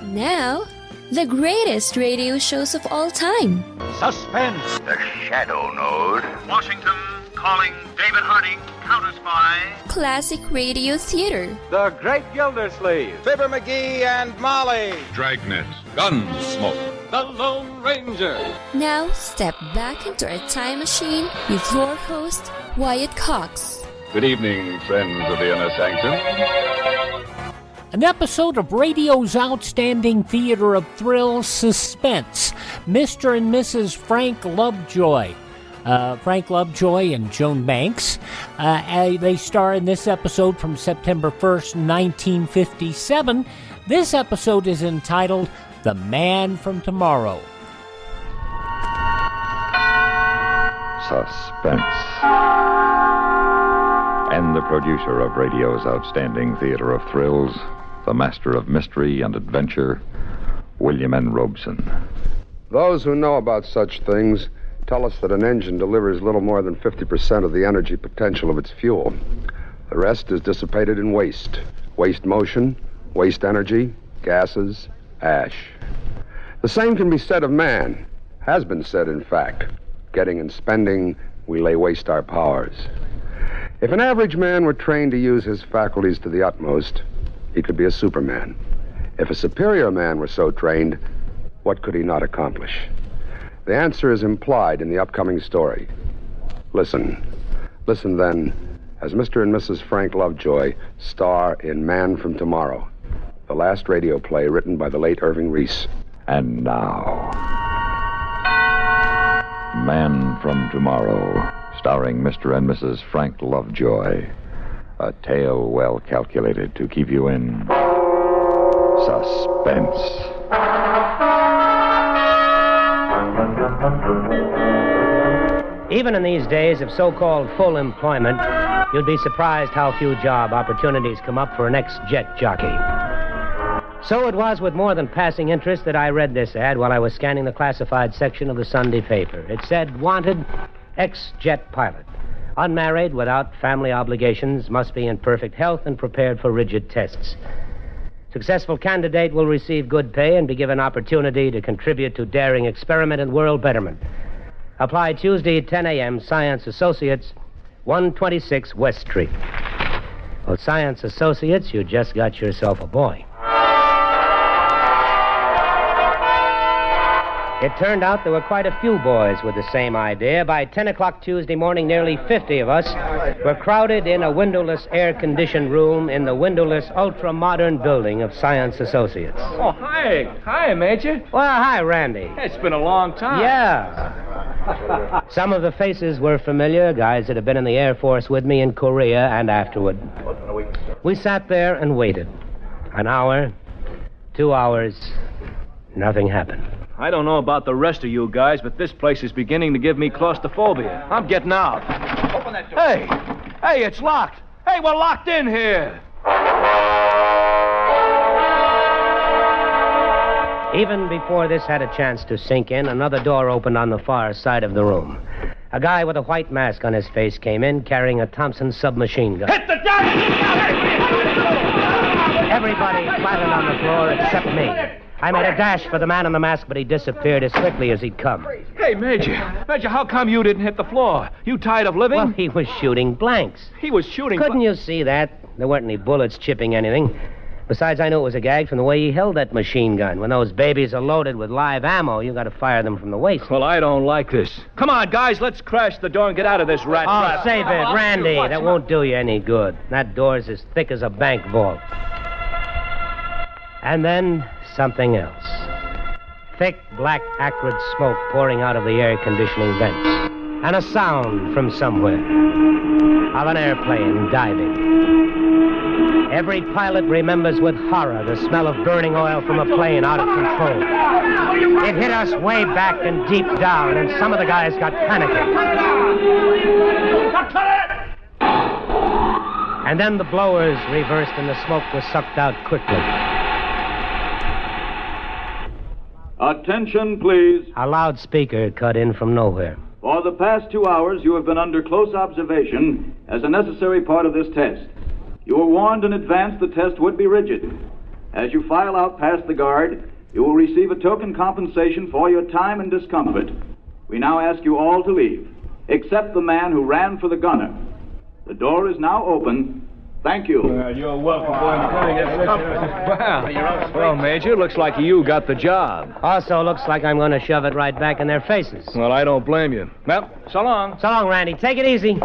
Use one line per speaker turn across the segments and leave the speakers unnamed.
Now, the greatest radio shows of all time.
Suspense.
The Shadow Node.
Washington calling David Harding, counter-spy.
Classic radio theater.
The Great Gildersleeve.
Fibber McGee and Molly.
Dragnet. Gunsmoke.
The Lone Ranger.
Now, step back into our time machine with your host, Wyatt Cox.
Good evening, friends of the Inner Sanctum.
An episode of radio's outstanding theater of thrills, Suspense. Mr. and Mrs. Frank Lovejoy. Frank Lovejoy and Joan-banks. They star in this episode from September 1st, 1957. This episode is entitled The Man from Tomorrow.
Suspense. And the producer of radio's outstanding theater of thrills, the master of mystery and adventure, William N. Robeson.
Those who know about such things tell us that an engine delivers little more than 50% of the energy potential of its fuel. The rest is dissipated in waste. Waste motion, waste energy, gases, ash. The same can be said of man. Has been said, in fact. Getting and spending, we lay waste our powers. If an average man were trained to use his faculties to the utmost, he could be a superman. If a superior man were so trained, what could he not accomplish? The answer is implied in the upcoming story. Listen. Listen, then, as Mr. and Mrs. Frank Lovejoy star in Man from Tomorrow, the last radio play written by the late Irving Reese.
And now, Man from Tomorrow, starring Mr. and Mrs. Frank Lovejoy. A tale well calculated to keep you in suspense.
Even in these days of so-called full employment, you'd be surprised how few job opportunities come up for an ex-jet jockey. So it was with more than passing interest that I read this ad while I was scanning the classified section of the Sunday paper. It said, wanted, ex-jet pilot. Unmarried, without family obligations, must be in perfect health and prepared for rigid tests. Successful candidate will receive good pay and be given opportunity to contribute to daring experiment and world betterment. Apply Tuesday at 10 a.m., Science Associates, 126 West Street. Well, Science Associates, you just got yourself a boy. It turned out there were quite a few boys with the same idea. By 10 o'clock Tuesday morning, nearly 50 of us were crowded in a windowless, air-conditioned room in the windowless, ultra-modern building of Science Associates.
Oh, hi. Hi, Major.
Well, hi, Randy.
It's been a long time.
Yeah. Some of the faces were familiar, guys that had been in the Air Force with me in Korea and afterward. We sat there and waited. An hour, 2 hours, nothing happened.
I don't know about the rest of you guys, but this place is beginning to give me claustrophobia. I'm getting out. Open that door. Hey, it's locked. Hey, we're locked in here.
Even before this had a chance to sink in, another door opened on the far side of the room. A guy with a white mask on his face came in, carrying a Thompson submachine gun.
Hit the deck!
Everybody flattened on the floor except me. I made a dash for the man in the mask, but he disappeared as quickly as he'd come.
Hey, Major, how come you didn't hit the floor? You tired of living?
Well, he was shooting blanks.
He was shooting...
Couldn't you see that? There weren't any bullets chipping anything. Besides, I knew it was a gag from the way he held that machine gun. When those babies are loaded with live ammo, you got to fire them from the waist.
Well, I don't like this. Come on, guys, let's crash the door and get out of this rat trap.
Oh, save it, Randy. That won't do you any good. That door's as thick as a bank vault. And then something else. Thick, black, acrid smoke pouring out of the air conditioning vents. And a sound from somewhere. Of an airplane diving. Every pilot remembers with horror the smell of burning oil from a plane out of control. It hit us way back and deep down, and some of the guys got panicky. And then the blowers reversed and the smoke was sucked out quickly.
Attention, please.
A loudspeaker cut in from nowhere.
For the past 2 hours, you have been under close observation as a necessary part of this test. You were warned in advance the test would be rigid. As you file out past the guard, you will receive a token compensation for your time and discomfort. We now ask you all to leave, except the man who ran for the gunner. The door is now open. Thank you.
You're welcome, boy. Well, Major, looks like you got the job.
Also looks like I'm going to shove it right back in their faces.
Well, I don't blame you. Well, so long.
So long, Randy. Take it easy.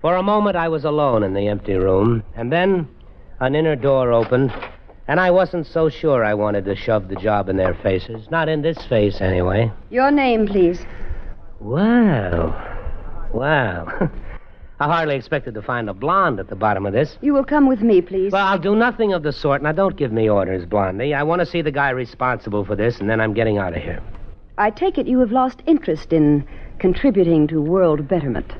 For a moment, I was alone in the empty room, and then an inner door opened, and I wasn't so sure I wanted to shove the job in their faces. Not in this face, anyway.
Your name, please.
Wow. I hardly expected to find a blonde at the bottom of this.
You will come with me, please.
Well, I'll do nothing of the sort. Now, don't give me orders, Blondie. I want to see the guy responsible for this, and then I'm getting out of here.
I take it you have lost interest in contributing to world betterment.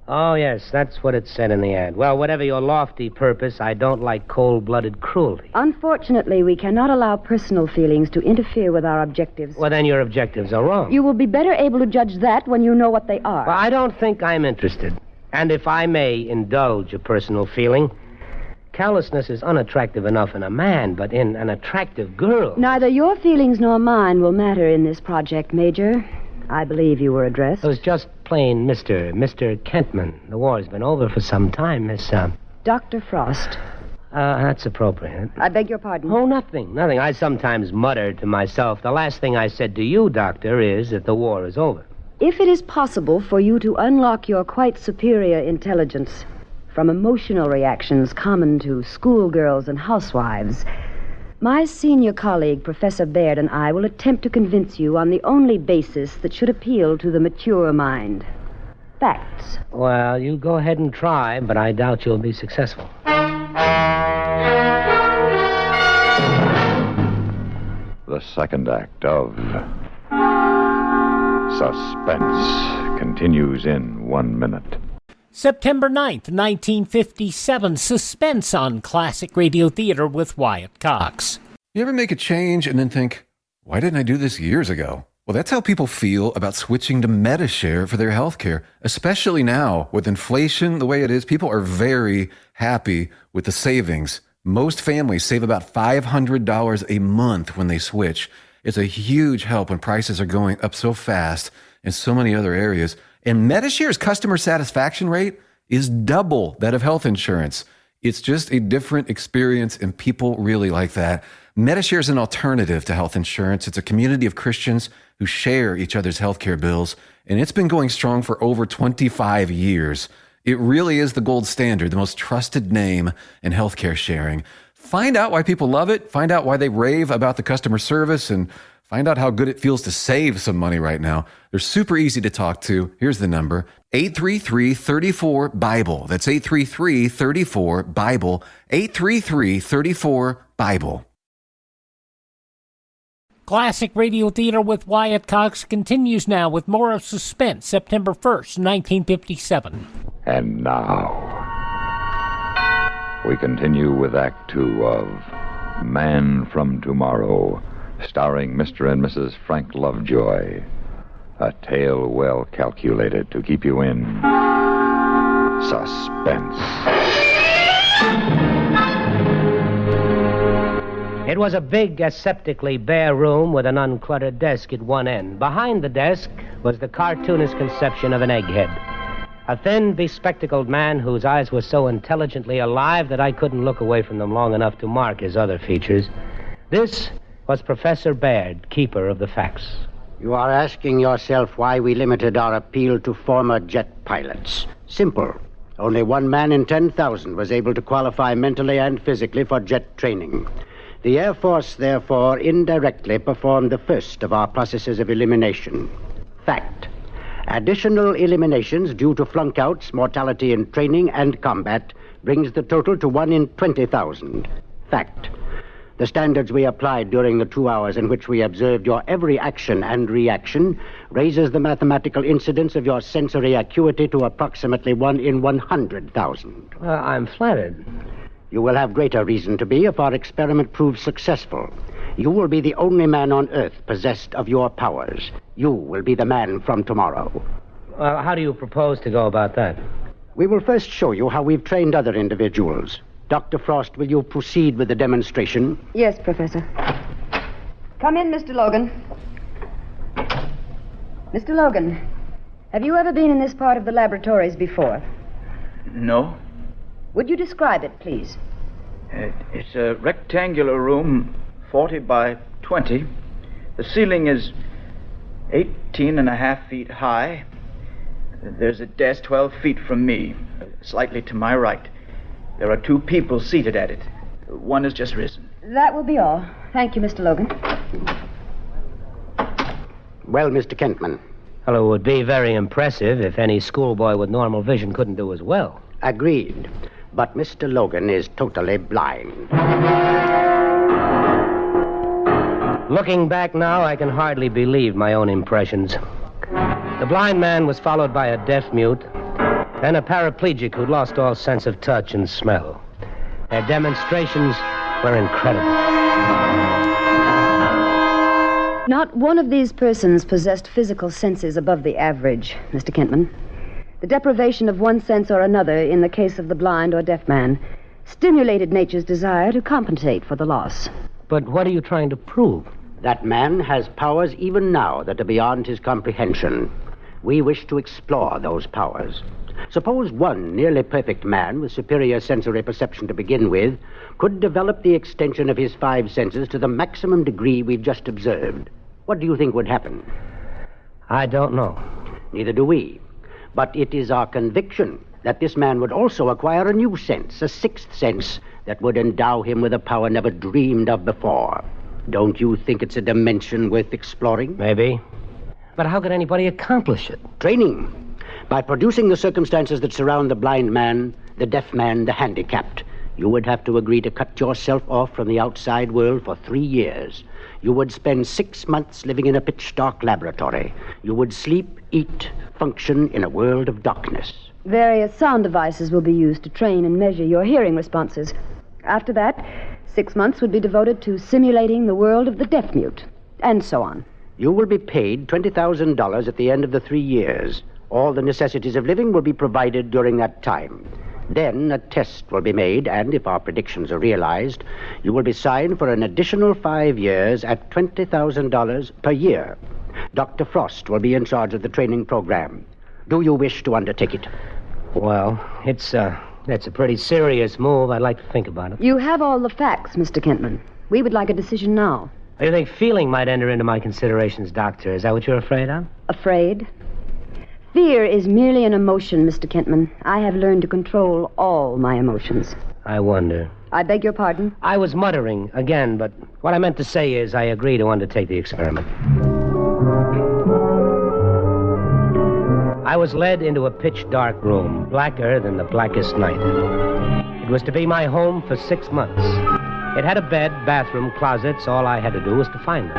Oh, yes, that's what it said in the ad. Well, whatever your lofty purpose, I don't like cold-blooded cruelty.
Unfortunately, we cannot allow personal feelings to interfere with our objectives.
Well, then your objectives are wrong.
You will be better able to judge that when you know what they are.
Well, I don't think I'm interested. And if I may indulge a personal feeling, callousness is unattractive enough in a man, but in an attractive girl...
Neither your feelings nor mine will matter in this project, Major. I believe you were addressed.
It was just plain Mr. Kentman. The war's been over for some time, Miss...
Dr. Frost.
That's appropriate.
I beg your pardon?
Oh, nothing. I sometimes mutter to myself. The last thing I said to you, Doctor, is that the war is over.
If it is possible for you to unlock your quite superior intelligence from emotional reactions common to schoolgirls and housewives, my senior colleague, Professor Baird, and I will attempt to convince you on the only basis that should appeal to the mature mind. Facts.
Well, you go ahead and try, but I doubt you'll be successful.
The second act of Suspense continues in 1 minute.
September 9th, 1957, Suspense on Classic Radio Theater with Wyatt Cox.
You ever make a change and then think, why didn't I do this years ago? Well, that's how people feel about switching to Medishare for their health care, especially now with inflation the way it is. People are very happy with the savings. Most families save about $500 a month when they switch. It's a huge help when prices are going up so fast in so many other areas. And Medishare's customer satisfaction rate is double that of health insurance. It's just a different experience, and people really like that. Medishare is an alternative to health insurance. It's a community of Christians who share each other's healthcare bills, and it's been going strong for over 25 years. It really is the gold standard, the most trusted name in healthcare sharing. Find out why people love it, find out why they rave about the customer service, and find out how good it feels to save some money right now. They're super easy to talk to. Here's the number, 833-34-BIBLE. That's 833-34-BIBLE, 833-34-BIBLE.
Classic Radio Theater with Wyatt Cox continues now with more of Suspense, September 1st, 1957.
And now, we continue with Act 2 of Man from Tomorrow, starring Mr. and Mrs. Frank Lovejoy. A tale well calculated to keep you in suspense.
It was a big, aseptically bare room with an uncluttered desk at one end. Behind the desk was the cartoonist conception of an egghead. A thin, bespectacled man whose eyes were so intelligently alive that I couldn't look away from them long enough to mark his other features. This was Professor Baird, keeper of the facts.
You are asking yourself why we limited our appeal to former jet pilots. Simple. Only one man in 10,000 was able to qualify mentally and physically for jet training. The Air Force, therefore, indirectly performed the first of our processes of elimination. Fact. Additional eliminations due to flunkouts, mortality in training, and combat brings the total to 1 in 20,000. Fact. The standards we applied during the 2 hours in which we observed your every action and reaction raises the mathematical incidence of your sensory acuity to approximately 1 in 100,000.
I'm flattered.
You will have greater reason to be if our experiment proves successful. You will be the only man on Earth possessed of your powers. You will be the man from tomorrow.
How do you propose to go about that?
We will first show you how we've trained other individuals. Dr. Frost, will you proceed with the demonstration?
Yes, Professor. Come in, Mr. Logan. Mr. Logan, have you ever been in this part of the laboratories before?
No.
Would you describe it, please?
It's a rectangular room, 40 by 20. The ceiling is 18.5 feet high. There's a desk 12 feet from me, slightly to my right. There are 2 people seated at it. One has just risen.
That will be all. Thank you, Mr. Logan.
Well, Mr. Kentman.
Well, it would be very impressive if any schoolboy with normal vision couldn't do as well.
Agreed. But Mr. Logan is totally blind.
Looking back now, I can hardly believe my own impressions. The blind man was followed by a deaf mute, then a paraplegic who'd lost all sense of touch and smell. Their demonstrations were incredible.
Not one of these persons possessed physical senses above the average, Mr. Kentman. The deprivation of one sense or another, in the case of the blind or deaf man, stimulated nature's desire to compensate for the loss.
But what are you trying to prove?
That man has powers even now that are beyond his comprehension. We wish to explore those powers. Suppose one nearly perfect man with superior sensory perception to begin with could develop the extension of his 5 senses to the maximum degree we've just observed. What do you think would happen?
I don't know.
Neither do we. But it is our conviction that this man would also acquire a new sense, a 6th sense, that would endow him with a power never dreamed of before. Don't you think it's a dimension worth exploring?
Maybe. But how could anybody accomplish it?
Training. By producing the circumstances that surround the blind man, the deaf man, the handicapped. You would have to agree to cut yourself off from the outside world for 3 years. You would spend 6 months living in a pitch-dark laboratory. You would sleep, eat, function in a world of darkness.
Various sound devices will be used to train and measure your hearing responses. After that, 6 months would be devoted to simulating the world of the deaf-mute, and so on.
You will be paid $20,000 at the end of the 3 years. All the necessities of living will be provided during that time. Then a test will be made, and if our predictions are realized, you will be signed for an additional 5 years at $20,000 per year. Dr. Frost will be in charge of the training program. Do you wish to undertake it?
Well, it's a pretty serious move. I'd like to think about it.
You have all the facts, Mr. Kentman. We would like a decision now.
You think feeling might enter into my considerations, Doctor? Is that what you're afraid of?
Afraid? Fear is merely an emotion, Mr. Kentman. I have learned to control all my emotions.
I wonder.
I beg your pardon?
I was muttering again, but what I meant to say is I agree to undertake the experiment. I was led into a pitch-dark room, blacker than the blackest night. It was to be my home for 6 months. It had a bed, bathroom, closets. All I had to do was to find them.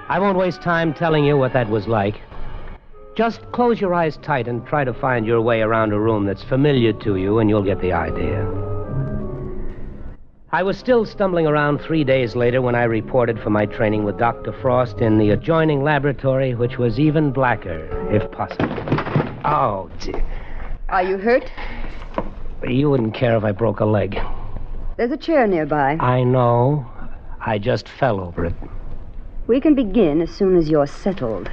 I won't waste time telling you what that was like. Just close your eyes tight and try to find your way around a room that's familiar to you, and you'll get the idea. I was still stumbling around 3 days later when I reported for my training with Dr. Frost in the adjoining laboratory, which was even blacker, if possible. Oh, dear.
Are you hurt?
You wouldn't care if I broke a leg.
There's a chair nearby.
I know. I just fell over it.
We can begin as soon as you're settled.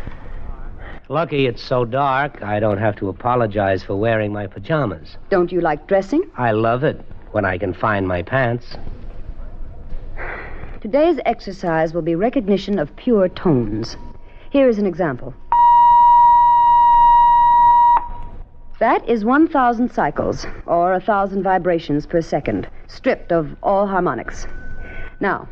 Lucky it's so dark, I don't have to apologize for wearing my pajamas.
Don't you like dressing?
I love it when I can find my pants.
Today's exercise will be recognition of pure tones. Here is an example. That is 1,000 cycles, or 1,000 vibrations per second, stripped of all harmonics. Now,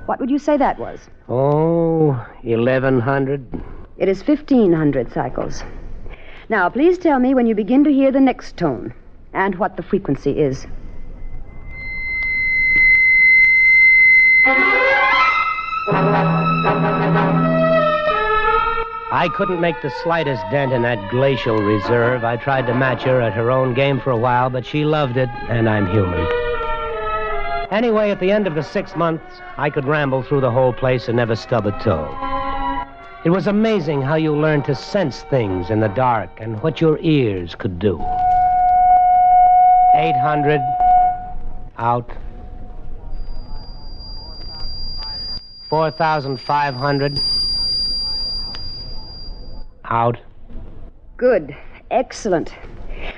what would you say that was?
Oh, 1,100.
It is 1,500 cycles. Now, please tell me when you begin to hear the next tone, and what the frequency is.
I couldn't make the slightest dent in that glacial reserve. I tried to match her at her own game for a while, but she loved it, and I'm human. Anyway, at the end of the 6 months, I could ramble through the whole place and never stub a toe. It was amazing how you learned to sense things in the dark and what your ears could do. 800. Out. 4,500. Out.
Good. Excellent.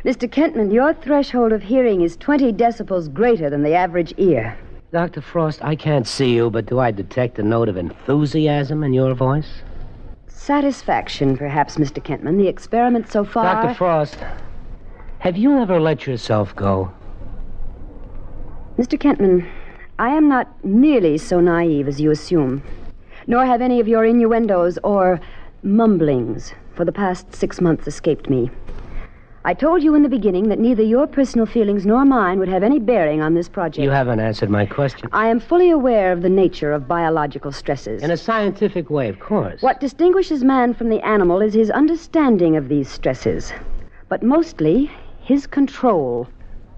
Mr. Kentman, your threshold of hearing is 20 decibels greater than the average ear.
Dr. Frost, I can't see you, but do I detect a note of enthusiasm in your voice?
Satisfaction, perhaps, Mr. Kentman. The experiment so far...
Dr. Frost, have you ever let yourself go?
Mr. Kentman, I am not nearly so naive as you assume, nor have any of your innuendos or mumblings for the past 6 months escaped me. I told you in the beginning that neither your personal feelings nor mine would have any bearing on this project.
You haven't answered my question.
I am fully aware of the nature of biological stresses.
In a scientific way, of course.
What distinguishes man from the animal is his understanding of these stresses, but mostly his control.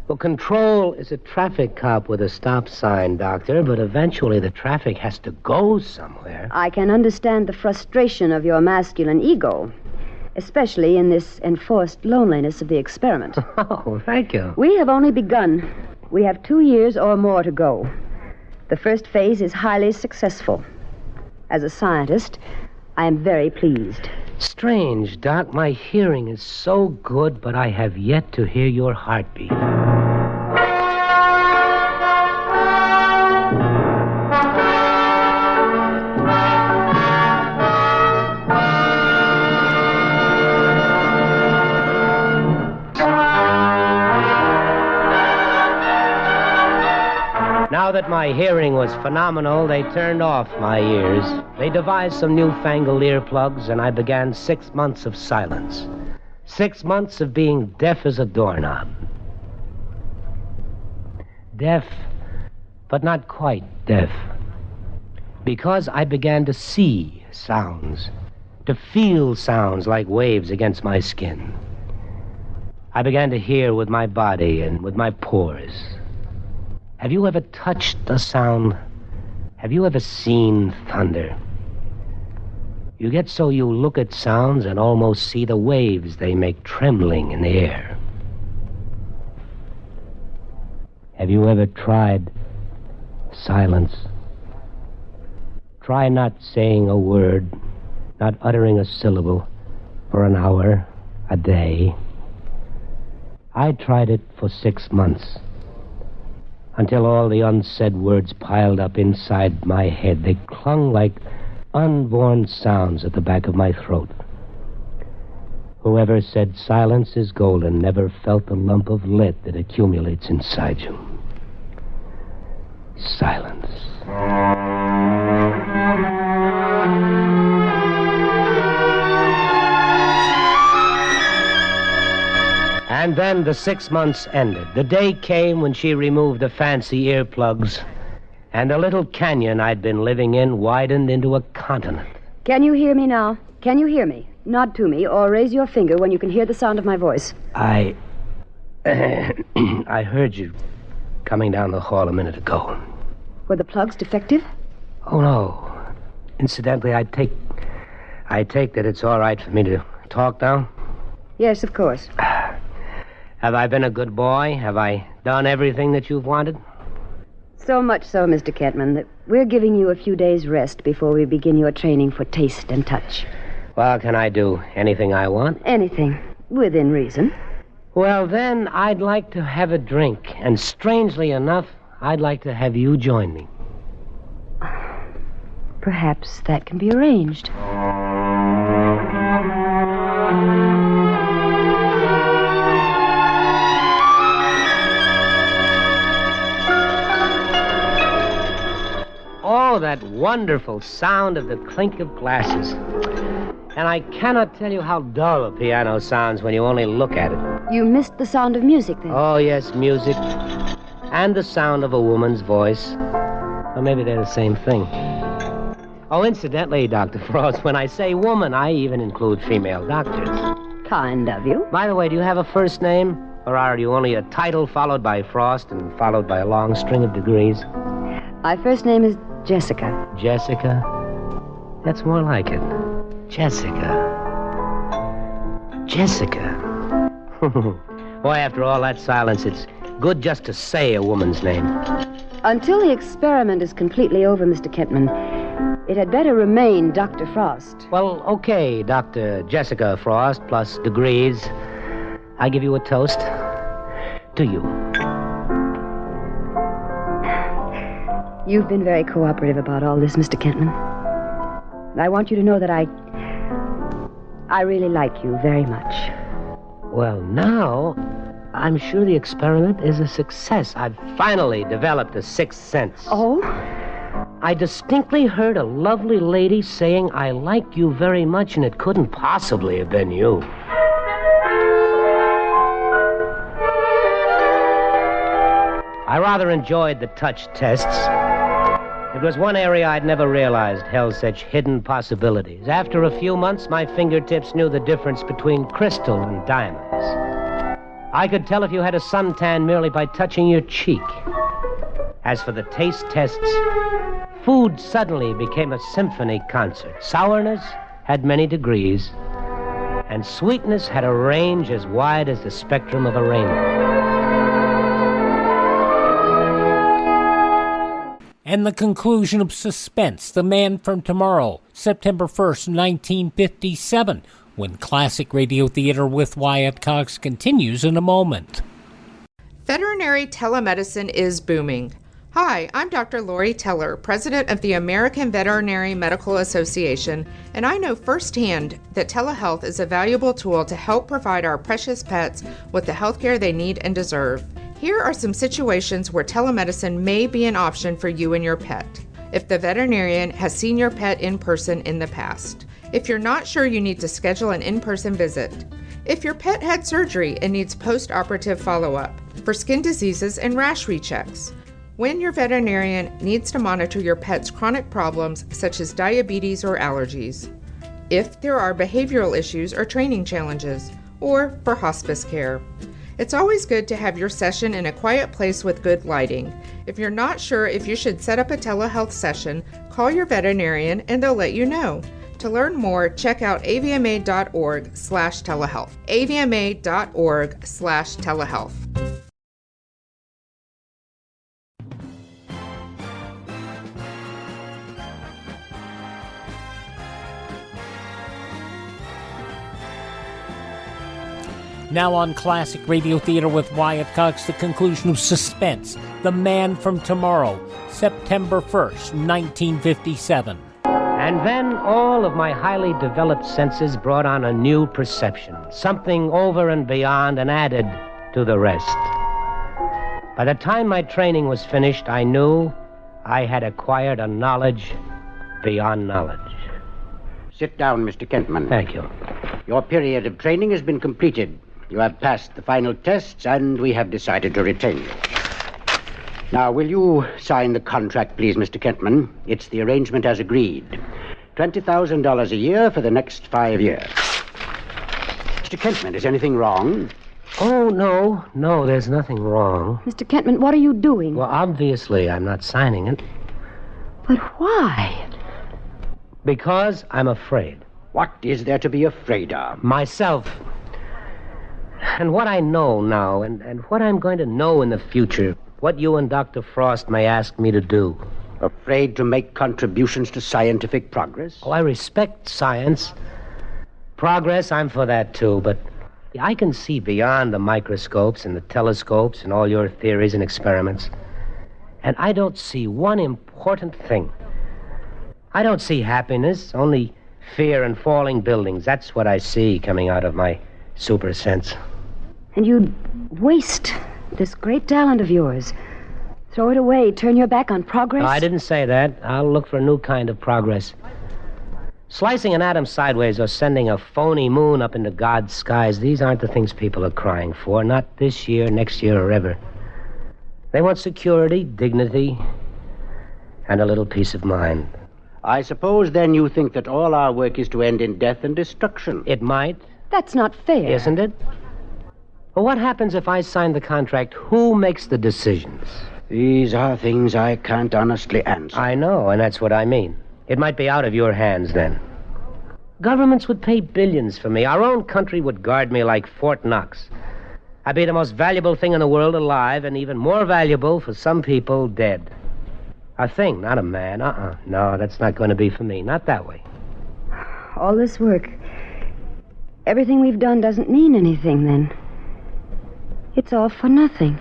Well, control is a traffic cop with a stop sign, Doctor, but eventually the traffic has to go somewhere.
I can understand the frustration of your masculine ego, especially in this enforced loneliness of the experiment.
Oh, thank you.
We have only begun. We have 2 years or more to go. The first phase is highly successful. As a scientist, I am very pleased.
Strange, Doc. My hearing is so good, but I have yet to hear your heartbeat. Now that my hearing was phenomenal, they turned off my ears. They devised some newfangled earplugs, and I began 6 months of silence. 6 months of being deaf as a doorknob. Deaf, but not quite deaf. Because I began to see sounds, to feel sounds like waves against my skin. I began to hear with my body and with my pores. Have you ever touched a sound? Have you ever seen thunder? You get so you look at sounds and almost see the waves they make trembling in the air. Have you ever tried silence? Try not saying a word, not uttering a syllable for an hour, a day. I tried it for 6 months. Until all the unsaid words piled up inside my head. They clung like unborn sounds at the back of my throat. Whoever said silence is golden never felt the lump of lead that accumulates inside you. Silence. And then the 6 months ended. The day came when she removed the fancy earplugs, and the little canyon I'd been living in widened into a continent.
Can you hear me now? Can you hear me? Nod to me or raise your finger when you can hear the sound of my voice.
I heard you coming down the hall a minute ago.
Were the plugs defective?
Oh, no. Incidentally, I take that it's all right for me to talk now?
Yes, of course.
Have I been a good boy? Have I done everything that you've wanted?
So much so, Mr. Kentman, that we're giving you a few days' rest before we begin your training for taste and touch.
Well, can I do anything I want?
Anything, within reason.
Well, then, I'd like to have a drink. And strangely enough, I'd like to have you join me.
Perhaps that can be arranged.
Oh, that wonderful sound of the clink of glasses. And I cannot tell you how dull a piano sounds when you only look at it.
You missed the sound of music, then?
Oh, yes, music. And the sound of a woman's voice. Or maybe they're the same thing. Oh, incidentally, Dr. Frost, when I say woman, I even include female doctors.
Kind of you.
By the way, do you have a first name? Or are you only a title followed by Frost and followed by a long string of degrees?
My first name is Jessica.
Jessica? That's more like it. Jessica. Jessica. Boy, after all that silence, Good just to say a woman's name.
Until the experiment is completely over, Mr. Kentman, it had better remain Dr. Frost.
Well, okay, Dr. Jessica Frost, plus degrees. I give you a toast. To you.
You've been very cooperative about all this, Mr. Kentman. I want you to know that I really like you very much.
Well, now, I'm sure the experiment is a success. I've finally developed a sixth sense.
Oh?
I distinctly heard a lovely lady saying, I like you very much, and it couldn't possibly have been you. I rather enjoyed the touch tests. It was one area I'd never realized held such hidden possibilities. After a few months, my fingertips knew the difference between crystal and diamonds. I could tell if you had a suntan merely by touching your cheek. As for the taste tests, food suddenly became a symphony concert. Sourness had many degrees, and sweetness had a range as wide as the spectrum of a rainbow.
And the conclusion of Suspense, The Man from Tomorrow, September 1st, 1957, when Classic Radio Theater with Wyatt Cox continues in a moment.
Veterinary telemedicine is booming. Hi, I'm Dr. Lori Teller, president of the American Veterinary Medical Association, and I know firsthand that telehealth is a valuable tool to help provide our precious pets with the health care they need and deserve. Here are some situations where telemedicine may be an option for you and your pet. If the veterinarian has seen your pet in person in the past. If you're not sure you need to schedule an in-person visit. If your pet had surgery and needs post-operative follow-up. For skin diseases and rash rechecks. When your veterinarian needs to monitor your pet's chronic problems such as diabetes or allergies. If there are behavioral issues or training challenges. Or for hospice care. It's always good to have your session in a quiet place with good lighting. If you're not sure if you should set up a telehealth session, call your veterinarian and they'll let you know. To learn more, check out avma.org/telehealth. avma.org/telehealth.
Now on Classic Radio Theater with Wyatt Cox, the conclusion of Suspense, The Man from Tomorrow, September 1st, 1957.
And then all of my highly developed senses brought on a new perception, something over and beyond and added to the rest. By the time my training was finished, I knew I had acquired a knowledge beyond knowledge.
Sit down, Mr. Kentman.
Thank you.
Your period of training has been completed. You have passed the final tests, and we have decided to retain you. Now, will you sign the contract, please, Mr. Kentman? It's the arrangement as agreed. $20,000 a year for the next 5 years. Mr. Kentman, is anything wrong?
Oh, no, there's nothing wrong.
Mr. Kentman, what are you doing?
Well, obviously, I'm not signing it.
But why?
Because I'm afraid.
What is there to be afraid of?
Myself. And what I know now, and what I'm going to know in the future, what you and Dr. Frost may ask me to do.
Afraid to make contributions to scientific progress?
Oh, I respect science. Progress, I'm for that too, but I can see beyond the microscopes and the telescopes and all your theories and experiments. And I don't see one important thing. I don't see happiness, only fear and falling buildings. That's what I see coming out of my super sense.
And you'd waste this great talent of yours. Throw it away, turn your back on progress?
No, I didn't say that. I'll look for a new kind of progress. Slicing an atom sideways or sending a phony moon up into God's skies, these aren't the things people are crying for. Not this year, next year, or ever. They want security, dignity, and a little peace of mind.
I suppose, then, you think that all our work is to end in death and destruction.
It might.
That's not fair.
Isn't it? Well, what happens if I sign the contract? Who makes the decisions?
These are things I can't honestly answer.
I know, and that's what I mean. It might be out of your hands, then. Governments would pay billions for me. Our own country would guard me like Fort Knox. I'd be the most valuable thing in the world alive, and even more valuable for some people dead. A thing, not a man. No, that's not going to be for me. Not that way.
All this work, everything we've done doesn't mean anything, then. It's all for nothing.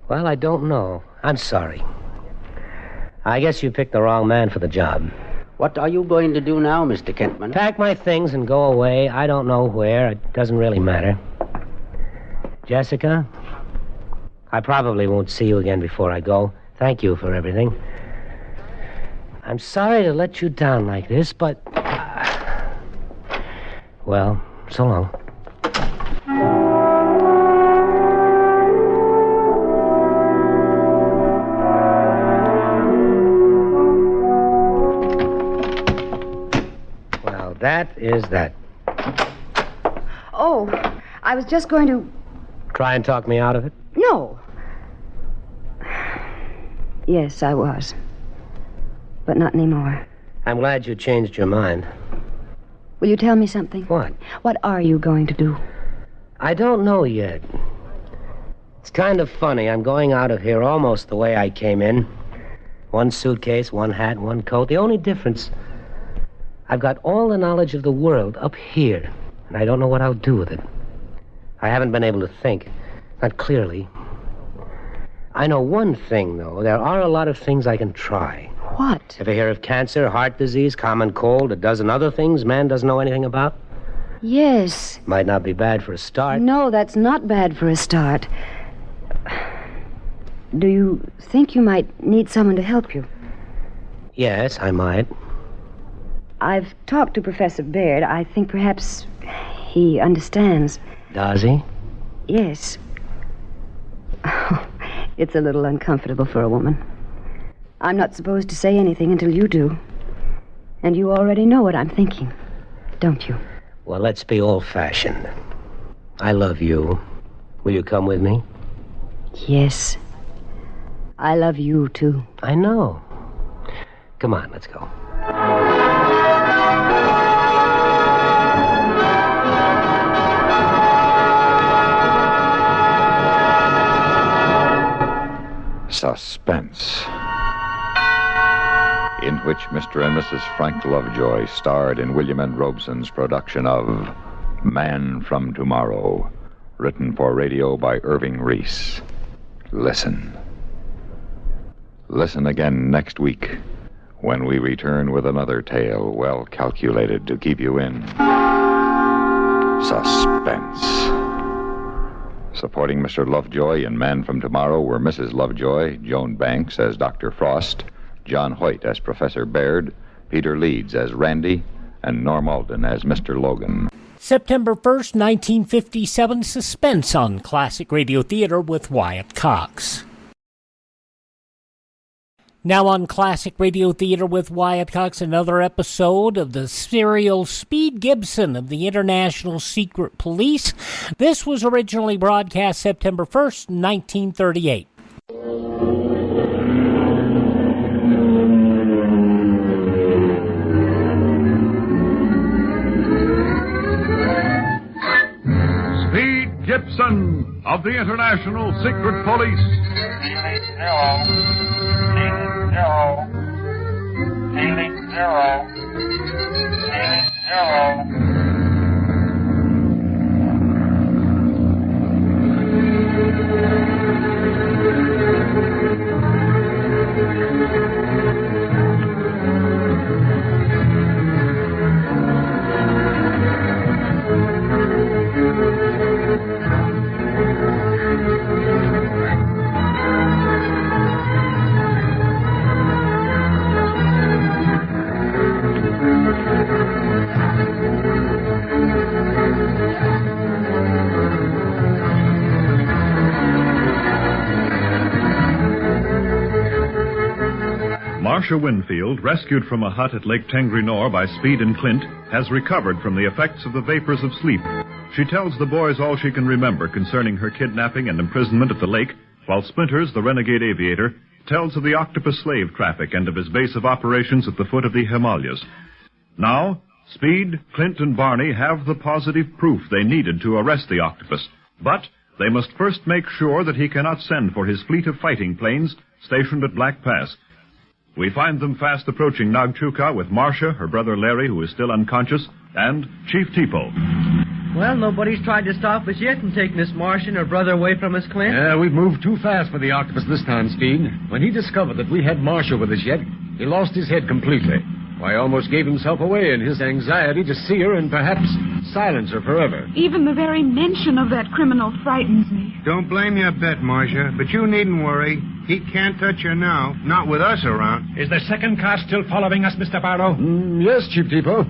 Well, I don't know. I'm sorry. I guess you picked the wrong man for the job.
What are you going to do now, Mr. Kentman?
Pack my things and go away. I don't know where. It doesn't really matter. Jessica, I probably won't see you again before I go. Thank you for everything. I'm sorry to let you down like this, but... well, so long. Well, that is that.
Oh, I was just going to...
Try and talk me out of it?
No. Yes, I was. But not anymore.
I'm glad you changed your mind.
Will you tell me something?
What?
What are you going to do?
I don't know yet. It's kind of funny. I'm going out of here almost the way I came in. One suitcase, one hat, one coat. The only difference, I've got all the knowledge of the world up here, and I don't know what I'll do with it. I haven't been able to think. Not clearly. I know one thing, though. There are a lot of things I can try.
What?
Ever hear of cancer, heart disease, common cold, a dozen other things man doesn't know anything about?
Yes.
Might not be bad for a start.
No, that's not bad for a start. Do you think you might need someone to help you?
Yes, I might.
I've talked to Professor Baird. I think perhaps he understands.
Does he?
Yes. It's a little uncomfortable for a woman. I'm not supposed to say anything until you do. And you already know what I'm thinking, don't you?
Well, let's be old-fashioned. I love you. Will you come with me?
Yes. I love you, too.
I know. Come on, let's go.
Suspense, in which Mr. and Mrs. Frank Lovejoy starred in William N. Robeson's production of Man from Tomorrow, written for radio by Irving Reese. Listen. Listen again next week when we return with another tale well calculated to keep you in suspense. Supporting Mr. Lovejoy in Man from Tomorrow were Mrs. Lovejoy, Joan Banks as Dr. Frost, John Hoyt as Professor Baird, Peter Leeds as Randy, and Norm Alden as Mr. Logan.
September 1st, 1957, Suspense on Classic Radio Theater with Wyatt Cox. Now on Classic Radio Theater with Wyatt Cox, another episode of the serial Speed Gibson of the International Secret Police. This was originally broadcast September 1st, 1938.
Speed Gibson of the International Secret Police.
Feeling zero. Feeling zero.
Marcia Winfield, rescued from a hut at Lake Tangrenor by Speed and Clint, has recovered from the effects of the vapors of sleep. She tells the boys all she can remember concerning her kidnapping and imprisonment at the lake, while Splinters, the renegade aviator, tells of the octopus slave traffic and of his base of operations at the foot of the Himalayas. Now, Speed, Clint, and Barney have the positive proof they needed to arrest the octopus. But they must first make sure that he cannot send for his fleet of fighting planes stationed at Black Pass. We find them fast approaching Nagchuka with Marcia, her brother Larry, who is still unconscious, and Chief Tipo.
Well, nobody's tried to stop us yet and take Miss Marcia and her brother away from us, Clint.
Yeah, we've moved too fast for the octopus this time, Speed. When he discovered that we had Marcia with us yet, he lost his head completely. Why, almost gave himself away in his anxiety to see her and perhaps silence her forever.
Even the very mention of that criminal frightens me.
Don't blame you a bit, Marcia, but you needn't worry. He can't touch her now, not with us around.
Is the second car still following us, Mr. Barlow?
Yes, Chief Tipo.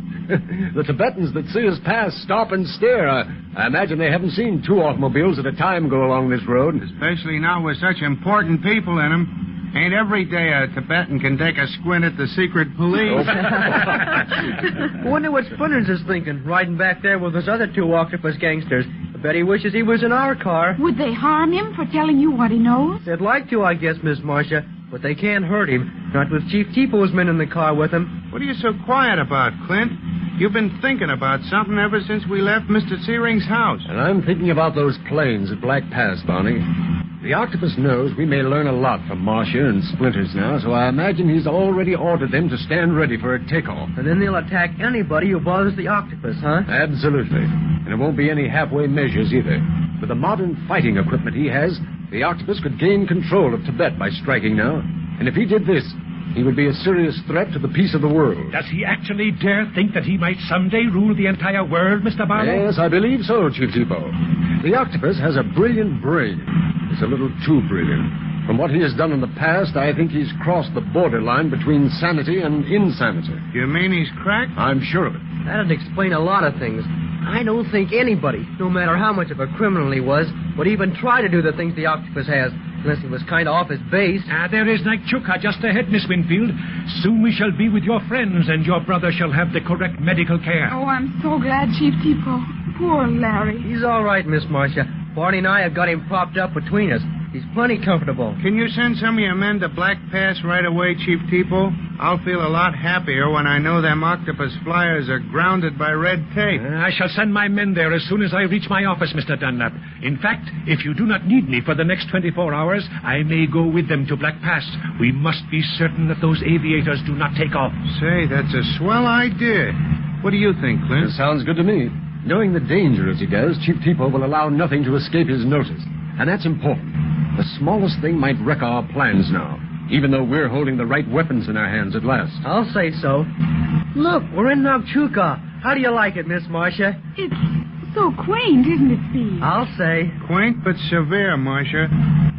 The Tibetans that see us pass stop and stare. I imagine they haven't seen two automobiles at a time go along this road.
Especially now with such important people in them. Ain't every day a Tibetan can take a squint at the secret police.
I wonder what Splinters is thinking, riding back there with those other two octopus gangsters. I bet he wishes he was in our car.
Would they harm him for telling you what he knows?
They'd like to, I guess, Miss Marcia, but they can't hurt him. Not with Chief Tipo's men in the car with him.
What are you so quiet about, Clint? You've been thinking about something ever since we left Mr. Searing's house.
And I'm thinking about those planes at Black Pass, Barney. The octopus knows we may learn a lot from Marcia and Splinters now, so I imagine he's already ordered them to stand ready for a takeoff.
And then they'll attack anybody who bothers the octopus, huh?
Absolutely. And it won't be any halfway measures either. With the modern fighting equipment he has, the octopus could gain control of Tibet by striking now. And if he did this, he would be a serious threat to the peace of the world.
Does he actually dare think that he might someday rule the entire world, Mr. Barlow?
Yes, I believe so, Chief Tipo. The octopus has a brilliant brain. It's a little too brilliant. From what he has done in the past, I think he's crossed the borderline between sanity and insanity.
You mean he's cracked?
I'm sure of it.
That'd explain a lot of things. I don't think anybody, no matter how much of a criminal he was, would even try to do the things the octopus has, unless he was kind of off his base.
There is Nagchuka just ahead, Miss Winfield. Soon we shall be with your friends, and your brother shall have the correct medical care.
Oh, I'm so glad, Chief Tipo. Poor Larry.
He's all right, Miss Marcia. Barney and I have got him propped up between us. He's plenty comfortable.
Can you send some of your men to Black Pass right away, Chief Tipo? I'll feel a lot happier when I know them octopus flyers are grounded by red tape.
I shall send my men there as soon as I reach my office, Mr. Dunlap. In fact, if you do not need me for the next 24 hours, I may go with them to Black Pass. We must be certain that those aviators do not take off.
Say, that's a swell idea. What do you think, Clint?
It sounds good to me. Knowing the danger as he does, Chief Tipo will allow nothing to escape his notice. And that's important. The smallest thing might wreck our plans now, even though we're holding the right weapons in our hands at last.
I'll say so. Look, we're in Nagchuka. How do you like it, Miss Marcia?
It's so quaint, isn't it, Steve?
I'll say.
Quaint but severe, Marcia.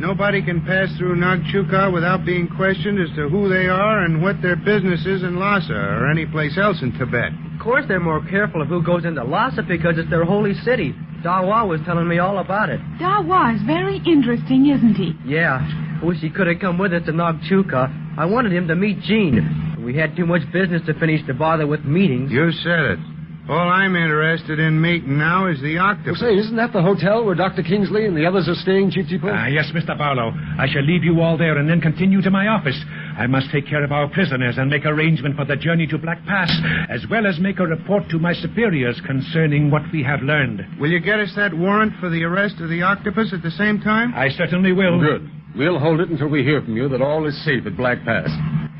Nobody can pass through Nagchuka without being questioned as to who they are and what their business is in Lhasa or any place else in Tibet.
Of course they're more careful of who goes into Lhasa because it's their holy city. Dawa was telling me all about it.
Dawa is very interesting, isn't he?
Yeah. I wish he could have come with us to Nagchuka. I wanted him to meet Jean. We had too much business to finish to bother with meetings.
You said it. All I'm interested in meeting now is the octopus.
Well, say, isn't that the hotel where Dr. Kingsley and the others are staying, Chief Tipo?
Yes, Mr. Barlow. I shall leave you all there and then continue to my office. I must take care of our prisoners and make arrangement for the journey to Black Pass, as well as make a report to my superiors concerning what we have learned.
Will you get us that warrant for the arrest of the octopus at the same time?
I certainly will.
Good. We'll hold it until we hear from you that all is safe at Black Pass.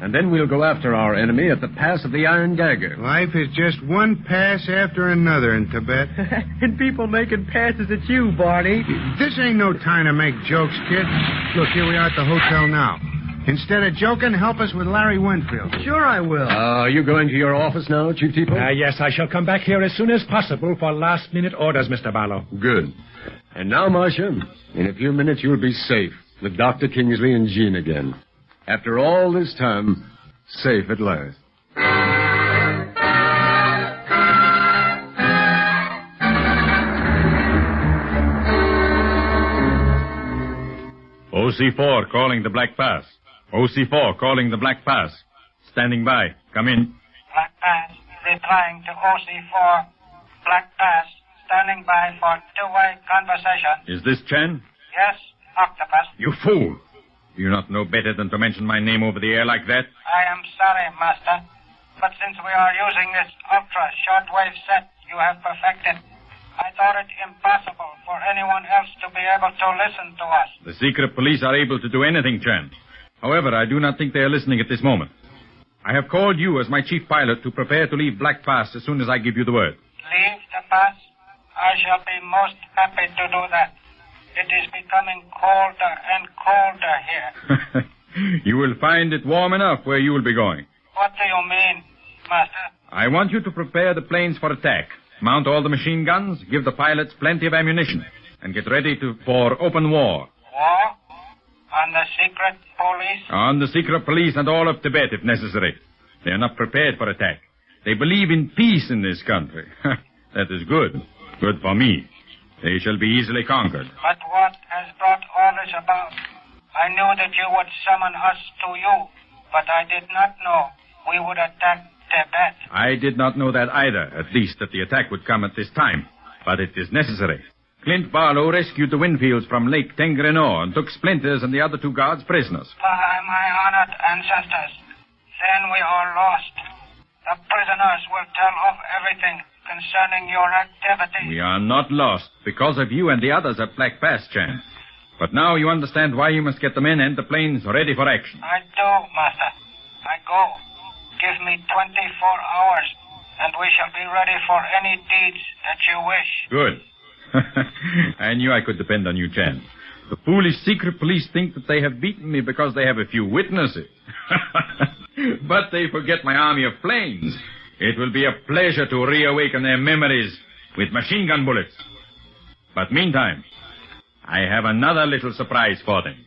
And then we'll go after our enemy at the pass of the Iron Dagger.
Life is just one pass after another in Tibet.
And people making passes at you, Barney.
This ain't no time to make jokes, kid. Look, here we are at the hotel now. Instead of joking, help us with Larry Winfield.
Sure I will.
Are you going to your office now, Chief Tipo?
Yes, I shall come back here as soon as possible for last-minute orders, Mr. Barlow.
Good. And now, Marcia, in a few minutes you'll be safe with Dr. Kingsley and Jean again. After all this time, safe at last.
OC4 calling the Black Pass. OC4 calling the Black Pass. Standing by. Come in.
Black Pass, replying to OC4. Black Pass, standing by for two-way conversation.
Is this Chen?
Yes, Octopus.
You fool! Do you not know better than to mention my name over the air like that?
I am sorry, Master, but since we are using this ultra-shortwave set you have perfected, I I thought it impossible for anyone else to be able to listen to us.
The secret police are able to do anything, Chan. However, I do not think they are listening at this moment. I have called you as my chief pilot to prepare to leave Black Pass as soon as I give you the word.
Leave the pass? I shall be most happy to do that. It is becoming colder and colder here.
You will find it warm enough where you will be going.
What do you mean, Master?
I want you to prepare the planes for attack. Mount all the machine guns, give the pilots plenty of ammunition, and get ready for open war.
War? On the secret police?
On the secret police and all of Tibet, if necessary. They are not prepared for attack. They believe in peace in this country. That is good. Good for me. They shall be easily conquered.
But what has brought all this about? I knew that you would summon us to you, but I did not know we would attack Tibet.
I did not know that either, at least that the attack would come at this time. But it is necessary. Clint Barlow rescued the Winfields from Lake Tengrenor and took Splinters and the other 2 guards prisoners.
By my honored ancestors, then we are lost. The prisoners will tell of everything concerning your activity.
We are not lost because of you and the others at Black Pass, Chan. But now you understand why you must get the men and the planes ready for action.
I do, Master. I go. Give me 24 hours, and we shall be ready for any deeds that you wish.
Good. I knew I could depend on you, Chan. The foolish secret police think that they have beaten me because they have a few witnesses. But they forget my army of planes. It will be a pleasure to reawaken their memories with machine gun bullets. But meantime, I have another little surprise for them.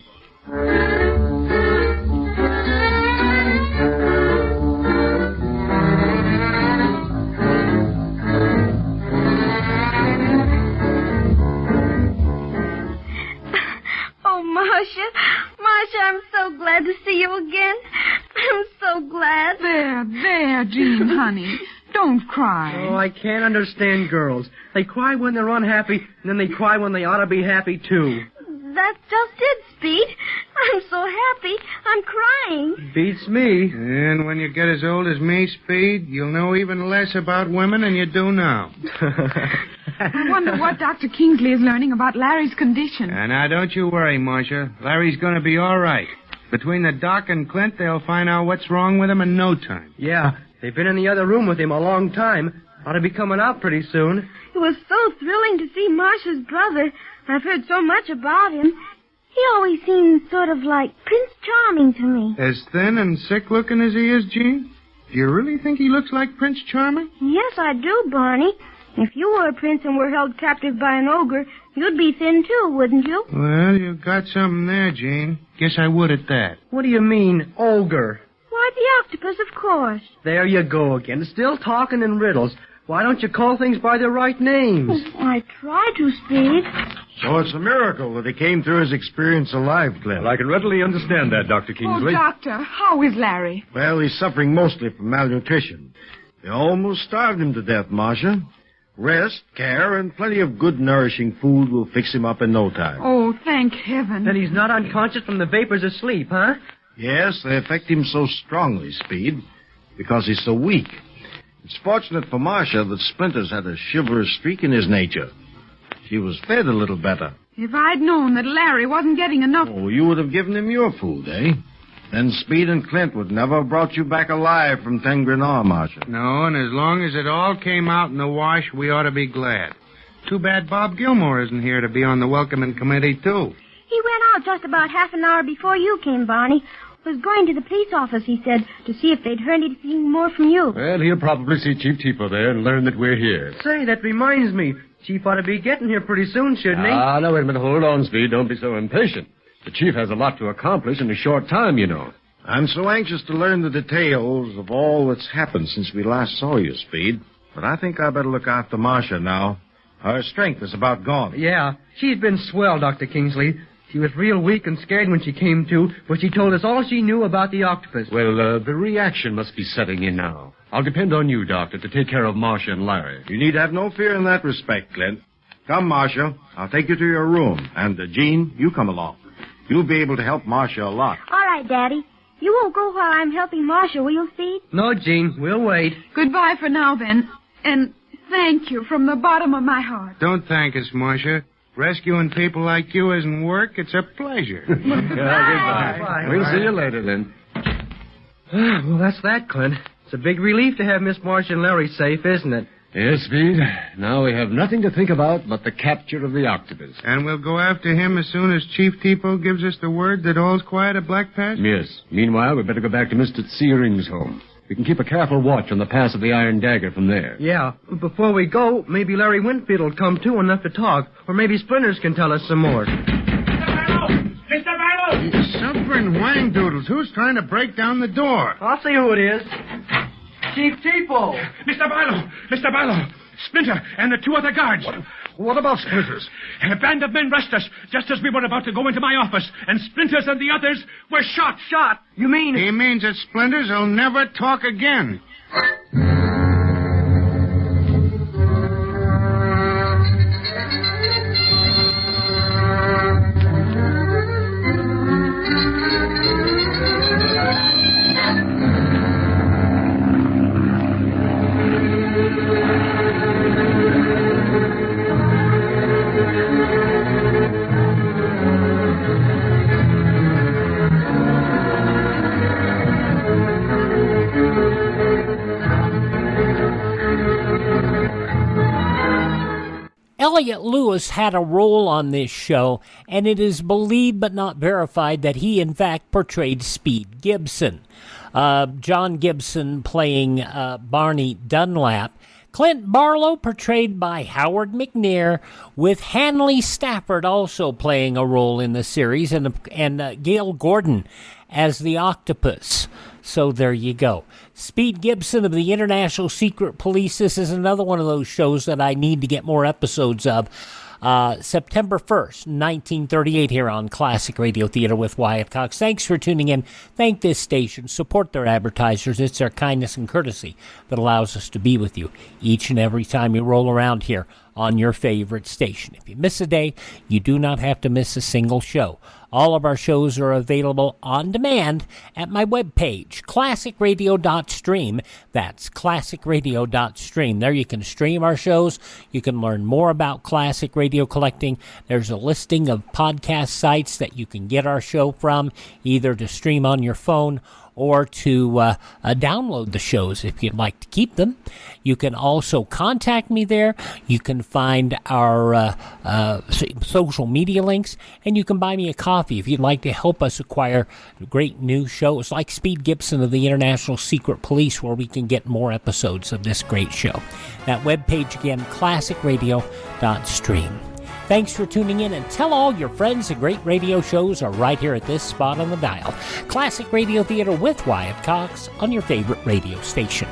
Marcia, I'm so glad to see you again. I'm so glad.
There, Jean, honey. Don't cry.
Oh, I can't understand girls. They cry when they're unhappy, and then they cry when they ought to be happy, too.
That's just it, Speed. I'm so happy, I'm crying.
Beats me.
And when you get as old as me, Speed, you'll know even less about women than you do now.
I wonder what Dr. Kingsley is learning about Larry's condition.
Now, don't you worry, Marcia. Larry's going to be all right. Between the doc and Clint, they'll find out what's wrong with him in no time.
Yeah, they've been in the other room with him a long time. Ought to be coming out pretty soon.
It was so thrilling to see Marcia's brother. I've heard so much about him. He always seemed sort of like Prince Charming to me.
As thin and sick-looking as he is, Jean? Do you really think he looks like Prince Charming?
Yes, I do, Barney. If you were a prince and were held captive by an ogre, you'd be thin too, wouldn't you?
Well, you've got something there, Jean. Guess I would at that.
What do you mean, ogre?
Why, the octopus, of course.
There you go again, still talking in riddles. Why don't you call things by their right names?
I try to, Speed.
So it's a miracle that he came through his experience alive, Clint.
Well, I can readily understand that, Dr. Kingsley.
Oh, Doctor, how is Larry?
Well, he's suffering mostly from malnutrition. They almost starved him to death, Marcia. Rest, care, and plenty of good, nourishing food will fix him up in no time.
Oh, thank heaven.
Then he's not unconscious from the vapors of sleep, huh?
Yes, they affect him so strongly, Speed, because he's so weak. It's fortunate for Marcia that Splinters had a chivalrous streak in his nature. She was fed a little better.
If I'd known that Larry wasn't getting enough...
Oh, you would have given him your food, eh? Then Speed and Clint would never have brought you back alive from Tengrenor, Marcia.
No, and as long as it all came out in the wash, we ought to be glad. Too bad Bob Gilmore isn't here to be on the welcoming committee, too.
He went out just about half an hour before you came, Barney. Was going to the police office, he said, to see if they'd heard anything more from you.
Well, he'll probably see Chief Tipo there and learn that we're here.
Say, that reminds me. Chief ought to be getting here pretty soon, shouldn't he?
Now, wait a minute. Hold on, Speed. Don't be so impatient. The Chief has a lot to accomplish in a short time, you know.
I'm so anxious to learn the details of all that's happened since we last saw you, Speed. But I think I better look after Marcia now. Her strength is about gone.
Yeah, she's been swell, Dr. Kingsley. She was real weak and scared when she came to, but she told us all she knew about the octopus.
Well, the reaction must be setting in now. I'll depend on you, Doctor, to take care of Marcia and Larry.
You need have no fear in that respect, Clint. Come, Marcia. I'll take you to your room. And, Jean, you come along. You'll be able to help Marcia a lot.
All right, Daddy. You won't go while I'm helping Marcia, will you, Speed?
No, Jean. We'll wait.
Goodbye for now, then. And thank you from the bottom of my heart.
Don't thank us, Marcia. Rescuing people like you isn't work. It's a pleasure.
Goodbye.
We'll see you later, then.
Well, that's that, Clint. It's a big relief to have Miss Marcia and Larry safe, isn't it?
Yes, Speed. Now we have nothing to think about but the capture of the octopus.
And we'll go after him as soon as Chief Tipo gives us the word that all's quiet at Black Pass?
Yes. Meanwhile, we better go back to Mr. Searing's home. We can keep a careful watch on the pass of the Iron Dagger from there.
Yeah. Before we go, maybe Larry Winfield will come too enough to talk. Or maybe Splinters can tell us some more.
Mr. Battle! Suffering wang-doodles. Who's trying to break down the door?
I'll see who it is. Chief Tipo!
Mr. Barlow! Splinter and the two other guards.
What about Splinters?
A band of men rushed us just as we were about to go into my office, and Splinters and the others were shot.
Shot? You mean...
He means that Splinters will never talk again.
Elliot Lewis had a role on this show, and it is believed but not verified that he in fact portrayed Speed Gibson. John Gibson playing Barney Dunlap. Clint Barlow portrayed by Howard McNair, with Hanley Stafford also playing a role in the series, and Gail Gordon as the octopus. So there you go. Speed Gibson of the International Secret Police. This is another one of those shows that I need to get more episodes of. September 1st, 1938 here on Classic Radio Theater with Wyatt Cox. Thanks for tuning in. Thank this station. Support their advertisers. It's their kindness and courtesy that allows us to be with you each and every time you roll around here on your favorite station. If you miss a day, you do not have to miss a single show. All of our shows are available on demand at my webpage, classicradio.stream. That's classicradio.stream. There you can stream our shows. You can learn more about classic radio collecting. There's a listing of podcast sites that you can get our show from, either to stream on your phone or to download the shows if you'd like to keep them. You can also contact me there. You can find our social media links, and you can buy me a coffee if you'd like to help us acquire great new shows like Speed Gibson of the International Secret Police, where we can get more episodes of this great show. That webpage again, classicradio.stream. Thanks for tuning in, and tell all your friends the great radio shows are right here at this spot on the dial. Classic Radio Theater with Wyatt Cox on your favorite radio station.